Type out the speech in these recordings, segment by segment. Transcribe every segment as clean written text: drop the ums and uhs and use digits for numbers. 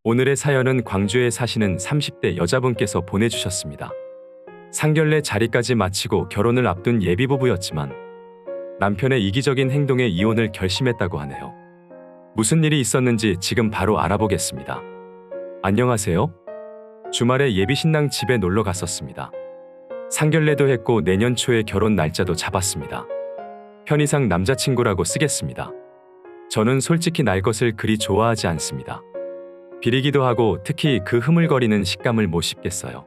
오늘의 사연은 광주에 사시는 30대 여자분께서 보내주셨습니다. 상견례 자리까지 마치고 결혼을 앞둔 예비부부였지만 남편의 이기적인 행동에 이혼을 결심했다고 하네요. 무슨 일이 있었는지 지금 바로 알아보겠습니다. 안녕하세요. 주말에 예비신랑 집에 놀러 갔었습니다. 상견례도 했고 내년 초에 결혼 날짜도 잡았습니다. 편의상 남자친구라고 쓰겠습니다. 저는 솔직히 날 것을 그리 좋아하지 않습니다. 비리기도 하고 특히 그 흐물거리는 식감을 못 씹겠어요.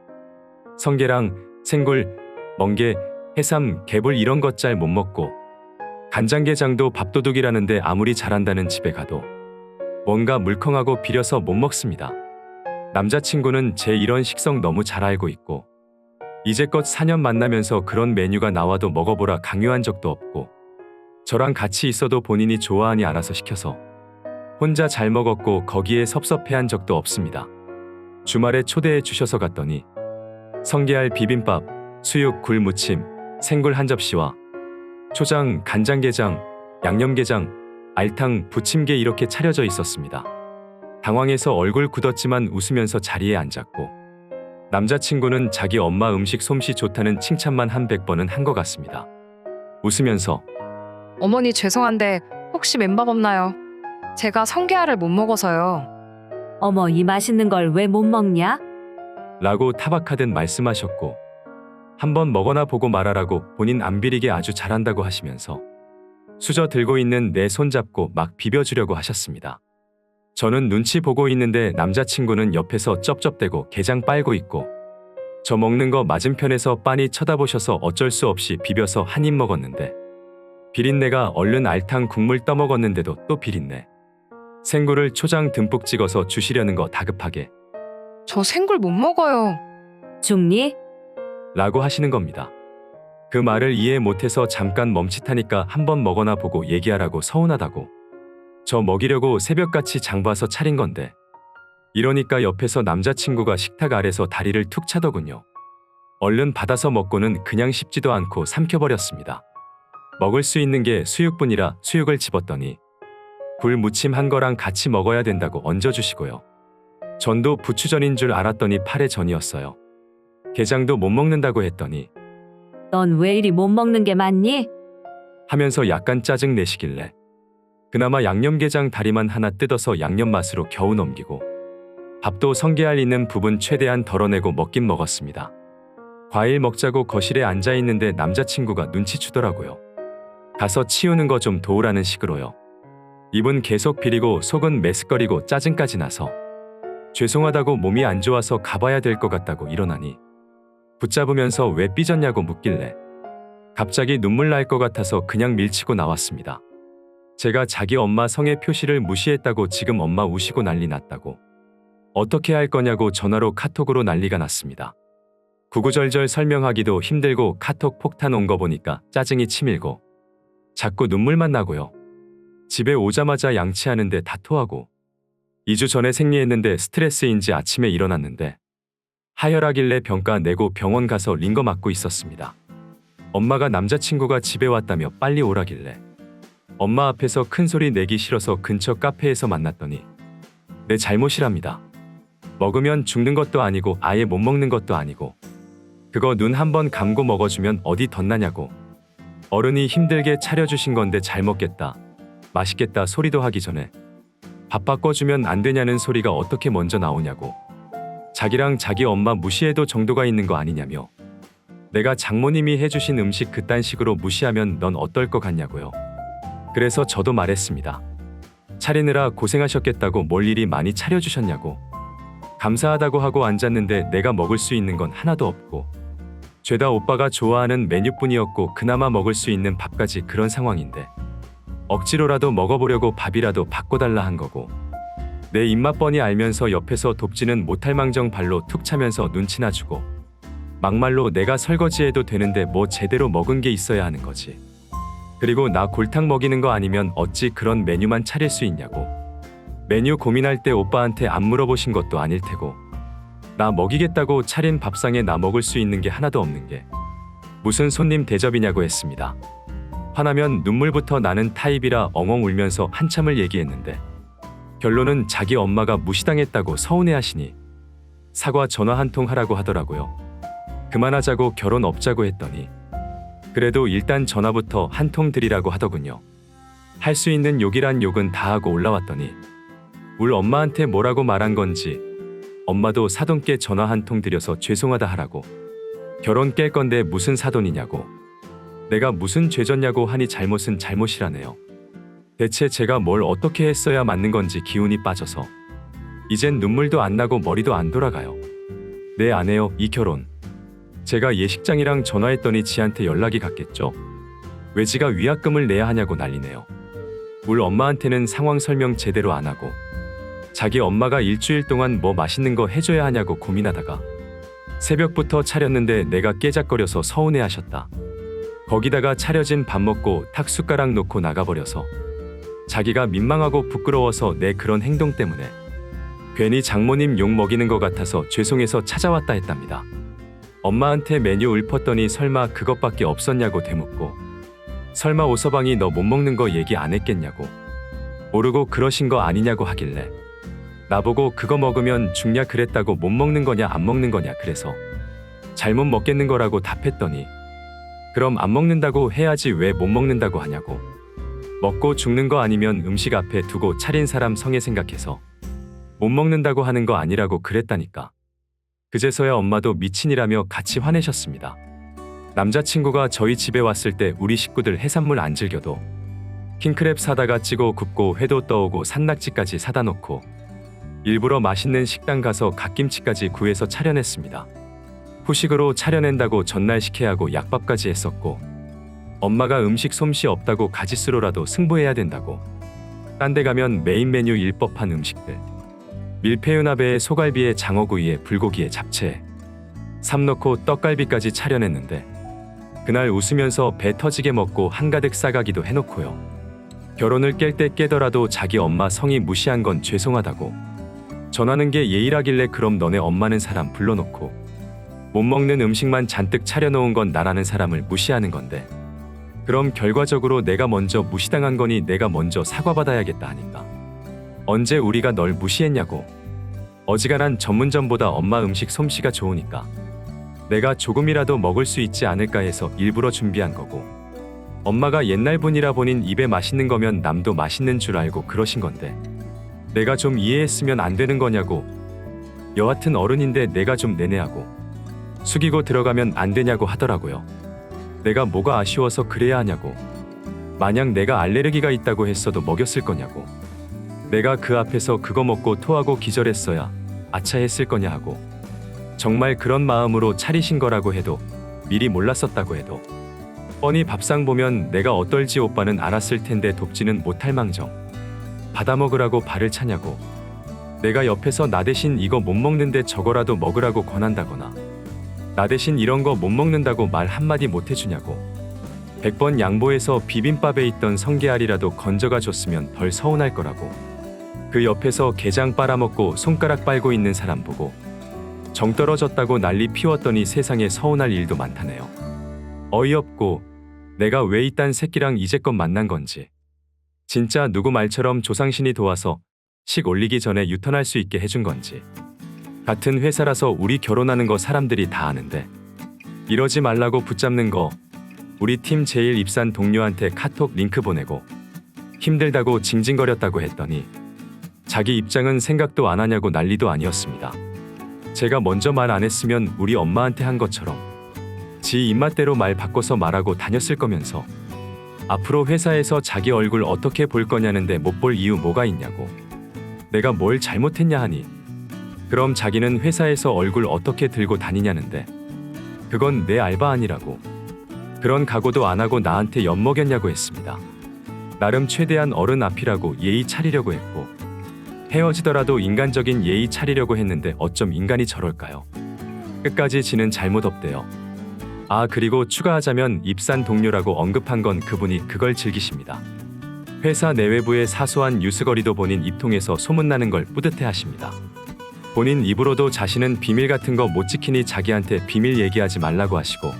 성게랑 생굴, 멍게, 해삼, 개불 이런 것 잘 못 먹고 간장게장도 밥도둑이라는데 아무리 잘한다는 집에 가도 뭔가 물컹하고 비려서 못 먹습니다. 남자친구는 제 이런 식성 너무 잘 알고 있고 이제껏 4년 만나면서 그런 메뉴가 나와도 먹어보라 강요한 적도 없고 저랑 같이 있어도 본인이 좋아하니 알아서 시켜서 혼자 잘 먹었고 거기에 섭섭해한 적도 없습니다. 주말에 초대해 주셔서 갔더니 성게알 비빔밥, 수육 굴 무침, 생굴 한 접시와 초장, 간장게장, 양념게장, 알탕, 부침개 이렇게 차려져 있었습니다. 당황해서 얼굴 굳었지만 웃으면서 자리에 앉았고 남자친구는 자기 엄마 음식 솜씨 좋다는 칭찬만 한 100번은 한 것 같습니다. 웃으면서 어머니 죄송한데 혹시 맨밥 없나요? 제가 성게알을 못 먹어서요. 어머, 이 맛있는 걸 왜 못 먹냐? 라고 타박하듯 말씀하셨고 한번 먹어나 보고 말하라고 본인 안 비리게 아주 잘한다고 하시면서 수저 들고 있는 내 손 잡고 막 비벼주려고 하셨습니다. 저는 눈치 보고 있는데 남자친구는 옆에서 쩝쩝대고 게장 빨고 있고 저 먹는 거 맞은편에서 빤히 쳐다보셔서 어쩔 수 없이 비벼서 한 입 먹었는데 비린내가 얼른 알탕 국물 떠먹었는데도 또 비린내. 생굴을 초장 듬뿍 찍어서 주시려는 거 다급하게 저 생굴 못 먹어요. 죽니? 라고 하시는 겁니다. 그 말을 이해 못해서 잠깐 멈칫하니까 한번 먹어나 보고 얘기하라고 서운하다고. 저 먹이려고 새벽같이 장 봐서 차린 건데 이러니까 옆에서 남자친구가 식탁 아래서 다리를 툭 차더군요. 얼른 받아서 먹고는 그냥 씹지도 않고 삼켜버렸습니다. 먹을 수 있는 게 수육뿐이라 수육을 집었더니 굴 무침 한 거랑 같이 먹어야 된다고 얹어주시고요. 전도 부추전인 줄 알았더니 파래전이었어요. 게장도 못 먹는다고 했더니 넌 왜 이리 못 먹는 게 많니? 하면서 약간 짜증 내시길래 그나마 양념게장 다리만 하나 뜯어서 양념 맛으로 겨우 넘기고 밥도 성게알 있는 부분 최대한 덜어내고 먹긴 먹었습니다. 과일 먹자고 거실에 앉아있는데 남자친구가 눈치주더라고요. 가서 치우는 거 좀 도우라는 식으로요. 입은 계속 비리고 속은 메스꺼리고 짜증까지 나서 죄송하다고 몸이 안 좋아서 가봐야 될 것 같다고 일어나니 붙잡으면서 왜 삐졌냐고 묻길래 갑자기 눈물 날 것 같아서 그냥 밀치고 나왔습니다. 제가 자기 엄마 성의 표시를 무시했다고 지금 엄마 우시고 난리 났다고 어떻게 할 거냐고 전화로 카톡으로 난리가 났습니다. 구구절절 설명하기도 힘들고 카톡 폭탄 온 거 보니까 짜증이 치밀고 자꾸 눈물만 나고요. 집에 오자마자 양치하는데 다 토하고 2주 전에 생리했는데 스트레스인지 아침에 일어났는데 하혈하길래 병가 내고 병원 가서 링거 맞고 있었습니다. 엄마가 남자친구가 집에 왔다며 빨리 오라길래 엄마 앞에서 큰 소리 내기 싫어서 근처 카페에서 만났더니 내 잘못이랍니다. 먹으면 죽는 것도 아니고 아예 못 먹는 것도 아니고 그거 눈 한번 감고 먹어주면 어디 덧나냐고 어른이 힘들게 차려주신 건데 잘 먹겠다 맛있겠다 소리도 하기 전에 밥 바꿔주면 안 되냐는 소리가 어떻게 먼저 나오냐고 자기랑 자기 엄마 무시해도 정도가 있는 거 아니냐며 내가 장모님이 해주신 음식 그딴 식으로 무시하면 넌 어떨 것 같냐고요. 그래서 저도 말했습니다. 차리느라 고생하셨겠다고 뭘 일이 많이 차려주셨냐고 감사하다고 하고 앉았는데 내가 먹을 수 있는 건 하나도 없고 죄다 오빠가 좋아하는 메뉴뿐이었고 그나마 먹을 수 있는 밥까지 그런 상황인데 억지로라도 먹어보려고 밥이라도 바꿔달라 한 거고 내 입맛 뻔히 알면서 옆에서 돕지는 못할 망정 발로 툭 차면서 눈치나 주고 막말로 내가 설거지해도 되는데 뭐 제대로 먹은 게 있어야 하는 거지. 그리고 나 골탕 먹이는 거 아니면 어찌 그런 메뉴만 차릴 수 있냐고. 메뉴 고민할 때 오빠한테 안 물어보신 것도 아닐 테고 나 먹이겠다고 차린 밥상에 나 먹을 수 있는 게 하나도 없는 게 무슨 손님 대접이냐고 했습니다. 화나면 눈물부터 나는 타입이라 엉엉 울면서 한참을 얘기했는데 결론은 자기 엄마가 무시당했다고 서운해하시니 사과 전화 한 통 하라고 하더라고요. 그만하자고 결혼 없자고 했더니 그래도 일단 전화부터 한 통 드리라고 하더군요. 할 수 있는 욕이란 욕은 다 하고 올라왔더니 울 엄마한테 뭐라고 말한 건지 엄마도 사돈께 전화 한 통 드려서 죄송하다 하라고. 결혼 깰 건데 무슨 사돈이냐고. 내가 무슨 죄 졌냐고 하니 잘못은 잘못이라네요. 대체 제가 뭘 어떻게 했어야 맞는 건지 기운이 빠져서 이젠 눈물도 안 나고 머리도 안 돌아가요. 네, 안 해요, 이 결혼. 제가 예식장이랑 전화했더니 지한테 연락이 갔겠죠. 왜 지가 위약금을 내야 하냐고 난리네요. 울 엄마한테는 상황 설명 제대로 안 하고 자기 엄마가 일주일 동안 뭐 맛있는 거 해줘야 하냐고 고민하다가 새벽부터 차렸는데 내가 깨작거려서 서운해하셨다. 거기다가 차려진 밥 먹고 탁숟가락 놓고 나가버려서 자기가 민망하고 부끄러워서 내 그런 행동 때문에 괜히 장모님 욕 먹이는 것 같아서 죄송해서 찾아왔다 했답니다. 엄마한테 메뉴 읊었더니 설마 그것밖에 없었냐고 되묻고 설마 오서방이 너 못 먹는 거 얘기 안 했겠냐고 모르고 그러신 거 아니냐고 하길래 나보고 그거 먹으면 죽냐 그랬다고 못 먹는 거냐 안 먹는 거냐 그래서 잘못 먹겠는 거라고 답했더니 그럼 안 먹는다고 해야지 왜 못 먹는다고 하냐고. 먹고 죽는 거 아니면 음식 앞에 두고 차린 사람 성에 생각해서 못 먹는다고 하는 거 아니라고 그랬다니까. 그제서야 엄마도 미친이라며 같이 화내셨습니다. 남자친구가 저희 집에 왔을 때 우리 식구들 해산물 안 즐겨도 킹크랩 사다가 찌고 굽고 회도 떠오고 산낙지까지 사다 놓고 일부러 맛있는 식당 가서 갓김치까지 구해서 차려냈습니다. 후식으로 차려낸다고 전날 식혜하고 약밥까지 했었고 엄마가 음식 솜씨 없다고 가지수로라도 승부해야 된다고 딴 데 가면 메인 메뉴 일 법한 음식들 밀푀유나베에 소갈비에 장어구이에 불고기에 잡채에 삼 넣고 떡갈비까지 차려냈는데 그날 웃으면서 배 터지게 먹고 한가득 싸가기도 해놓고요. 결혼을 깰 때 깨더라도 자기 엄마 성이 무시한 건 죄송하다고 전하는 게 예의라길래 그럼 너네 엄마는 사람 불러놓고 못 먹는 음식만 잔뜩 차려놓은 건 나라는 사람을 무시하는 건데 그럼 결과적으로 내가 먼저 무시당한 거니 내가 먼저 사과받아야겠다 하니까 언제 우리가 널 무시했냐고. 어지간한 전문점보다 엄마 음식 솜씨가 좋으니까 내가 조금이라도 먹을 수 있지 않을까 해서 일부러 준비한 거고 엄마가 옛날 분이라 본인 입에 맛있는 거면 남도 맛있는 줄 알고 그러신 건데 내가 좀 이해했으면 안 되는 거냐고. 여하튼 어른인데 내가 좀 내내하고 숙이고 들어가면 안 되냐고 하더라고요. 내가 뭐가 아쉬워서 그래야 하냐고. 만약 내가 알레르기가 있다고 했어도 먹였을 거냐고. 내가 그 앞에서 그거 먹고 토하고 기절했어야 아차 했을 거냐 하고 정말 그런 마음으로 차리신 거라고 해도 미리 몰랐었다고 해도 뻔히 밥상 보면 내가 어떨지 오빠는 알았을 텐데 돕지는 못할 망정 받아먹으라고 발을 차냐고. 내가 옆에서 나 대신 이거 못 먹는데 저거라도 먹으라고 권한다거나 나 대신 이런 거 못 먹는다고 말 한마디 못 해주냐고. 100번 양보해서 비빔밥에 있던 성게알이라도 건져가 줬으면 덜 서운할 거라고. 그 옆에서 게장 빨아먹고 손가락 빨고 있는 사람 보고 정 떨어졌다고 난리 피웠더니 세상에 서운할 일도 많다네요. 어이없고 내가 왜 이딴 새끼랑 이제껏 만난 건지. 진짜 누구 말처럼 조상신이 도와서 식 올리기 전에 유턴할 수 있게 해준 건지. 같은 회사라서 우리 결혼하는 거 사람들이 다 아는데 이러지 말라고 붙잡는 거 우리 팀 제일 입산 동료한테 카톡 링크 보내고 힘들다고 징징거렸다고 했더니 자기 입장은 생각도 안 하냐고 난리도 아니었습니다. 제가 먼저 말 안 했으면 우리 엄마한테 한 것처럼 지 입맛대로 말 바꿔서 말하고 다녔을 거면서 앞으로 회사에서 자기 얼굴 어떻게 볼 거냐는데 못 볼 이유 뭐가 있냐고. 내가 뭘 잘못했냐 하니 그럼 자기는 회사에서 얼굴 어떻게 들고 다니냐는데 그건 내 알바 아니라고. 그런 각오도 안 하고 나한테 엿먹였냐고 했습니다. 나름 최대한 어른 앞이라고 예의 차리려고 했고 헤어지더라도 인간적인 예의 차리려고 했는데 어쩜 인간이 저럴까요? 끝까지 지는 잘못 없대요. 아, 그리고 추가하자면 입산 동료라고 언급한 건 그분이 그걸 즐기십니다. 회사 내외부의 사소한 유스거리도 본인 입통해서 소문나는 걸 뿌듯해하십니다. 본인 입으로도 자신은 비밀 같은 거 못 지키니 자기한테 비밀 얘기하지 말라고 하시고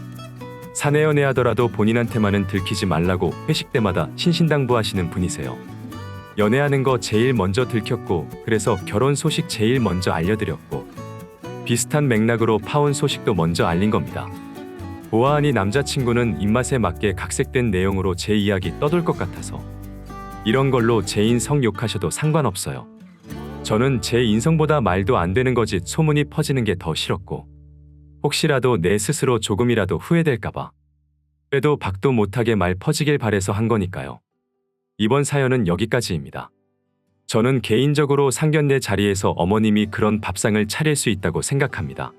사내연애 하더라도 본인한테만은 들키지 말라고 회식 때마다 신신당부하시는 분이세요. 연애하는 거 제일 먼저 들켰고 그래서 결혼 소식 제일 먼저 알려드렸고 비슷한 맥락으로 파혼 소식도 먼저 알린 겁니다. 보아하니 남자친구는 입맛에 맞게 각색된 내용으로 제 이야기 떠돌 것 같아서 이런 걸로 제 인성 욕하셔도 상관없어요. 저는 제 인성보다 말도 안 되는 거짓 소문이 퍼지는 게 더 싫었고 혹시라도 내 스스로 조금이라도 후회될까봐 그래도 박도 못하게 말 퍼지길 바래서 한 거니까요. 이번 사연은 여기까지입니다. 저는 개인적으로 상견례 자리에서 어머님이 그런 밥상을 차릴 수 있다고 생각합니다.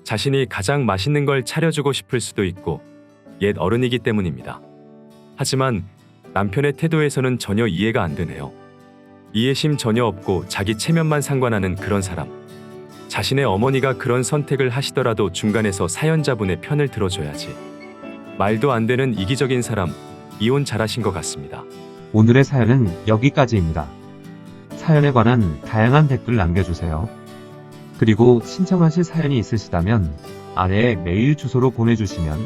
자신이 가장 맛있는 걸 차려주고 싶을 수도 있고 옛 어른이기 때문입니다. 하지만 남편의 태도에서는 전혀 이해가 안 되네요. 이해심 전혀 없고 자기 체면만 상관하는 그런 사람. 자신의 어머니가 그런 선택을 하시더라도 중간에서 사연자분의 편을 들어줘야지. 말도 안 되는 이기적인 사람, 이혼 잘하신 것 같습니다. 오늘의 사연은 여기까지입니다. 사연에 관한 다양한 댓글 남겨주세요. 그리고 신청하실 사연이 있으시다면 아래에 메일 주소로 보내주시면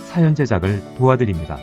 사연 제작을 도와드립니다.